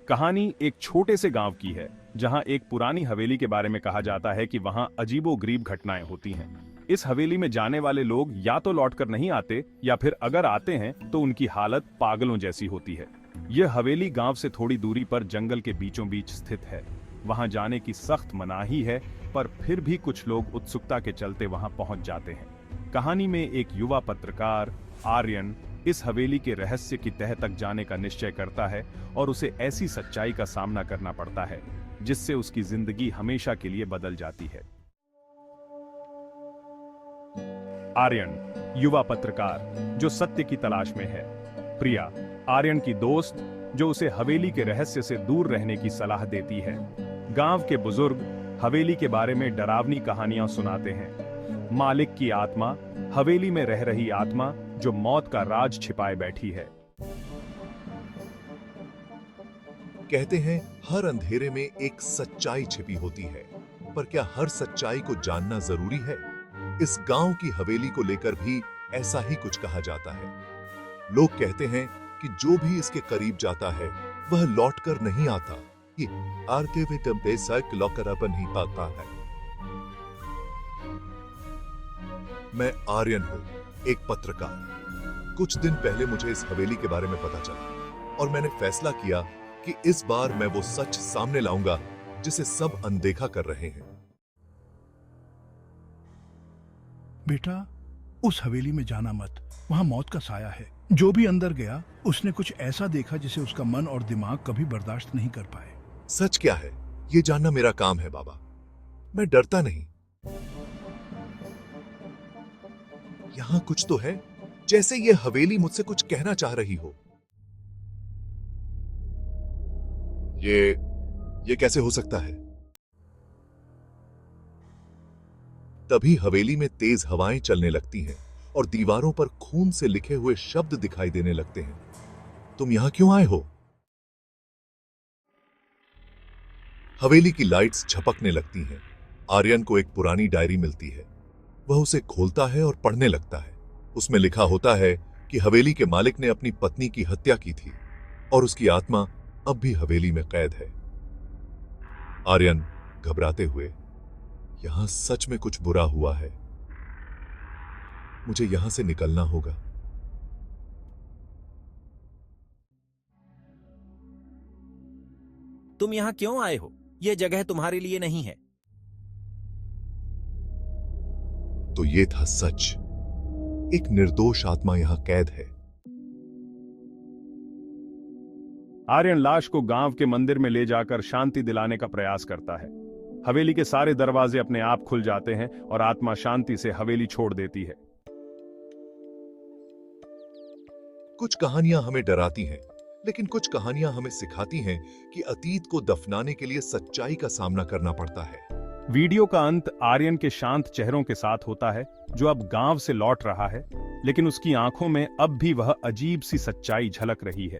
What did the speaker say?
कहानी एक छोटे से गांव की है जहां एक पुरानी हवेली के बारे में कहा जाता है कि वहां अजीबोगरीब घटनाएं होती हैं। इस हवेली में जाने वाले लोग या तो लौटकर नहीं आते या फिर अगर आते हैं तो उनकी हालत पागलों जैसी होती है। यह हवेली गांव से थोड़ी दूरी पर जंगल के बीचों बीच स्थित है। वहां जाने की सख्त मनाही है, पर फिर भी कुछ लोग उत्सुकता के चलते वहां पहुंच जाते हैं। कहानी में एक युवा पत्रकार आर्यन इस हवेली के रहस्य की तह तक जाने का निश्चय करता है और उसे ऐसी सच्चाई का सामना करना पड़ता है जिससे उसकी जिंदगी हमेशा के लिए बदल जाती है। आर्यन, युवा पत्रकार जो सत्य की तलाश में है। प्रिया, आर्यन की दोस्त जो उसे हवेली के रहस्य से दूर रहने की सलाह देती है। गांव के बुजुर्ग हवेली के बारे में डरावनी कहानियां सुनाते हैं। मालिक की आत्मा, हवेली में रह रही आत्मा जो मौत का राज छिपाए बैठी है। कहते हैं हर अंधेरे में एक सच्चाई छिपी होती है, पर क्या हर सच्चाई को जानना जरूरी है? इस गांव की हवेली को लेकर भी ऐसा ही कुछ कहा जाता है। लोग कहते हैं कि जो भी इसके करीब जाता है वह लौटकर नहीं आता। ये लौटकर नहीं पाता है। मैं आर्यन हूं, एक पत्रकार। कुछ दिन पहले मुझे इस हवेली के बारे में पता चला और मैंने फैसला किया कि इस बार मैं वो सच सामने लाऊंगा जिसे सब अनदेखा कर रहे हैं। बेटा, उस हवेली में जाना मत। वहां मौत का साया है। जो भी अंदर गया उसने कुछ ऐसा देखा जिसे उसका मन और दिमाग कभी बर्दाश्त नहीं कर पाए। सच क्या है ये जानना मेरा काम है बाबा। मैं डरता नहीं। यहां कुछ तो है, जैसे ये हवेली मुझसे कुछ कहना चाह रही हो। ये कैसे हो सकता है? तभी हवेली में तेज हवाएं चलने लगती हैं और दीवारों पर खून से लिखे हुए शब्द दिखाई देने लगते हैं। तुम यहां क्यों आए हो? हवेली की लाइट्स झपकने लगती हैं। आर्यन को एक पुरानी डायरी मिलती है। वह उसे खोलता है और पढ़ने लगता है। उसमें लिखा होता है कि हवेली के मालिक ने अपनी पत्नी की हत्या की थी और उसकी आत्मा अब भी हवेली में कैद है। आर्यन घबराते हुए, यहां सच में कुछ बुरा हुआ है, मुझे यहां से निकलना होगा। तुम यहां क्यों आए हो? यह जगह तुम्हारे लिए नहीं है। तो ये था सच। एक निर्दोष आत्मा यहां कैद है। आर्यन लाश को गांव के मंदिर में ले जाकर शांति दिलाने का प्रयास करता है। हवेली के सारे दरवाजे अपने आप खुल जाते हैं और आत्मा शांति से हवेली छोड़ देती है। कुछ कहानियां हमें डराती हैं, लेकिन कुछ कहानियां हमें सिखाती हैं कि अतीत को दफनाने के लिए सच्चाई का सामना करना पड़ता है। वीडियो का अंत आर्यन के शांत चेहरों के साथ होता है, जो अब गांव से लौट रहा है, लेकिन उसकी आंखों में अब भी वह अजीब सी सच्चाई झलक रही है।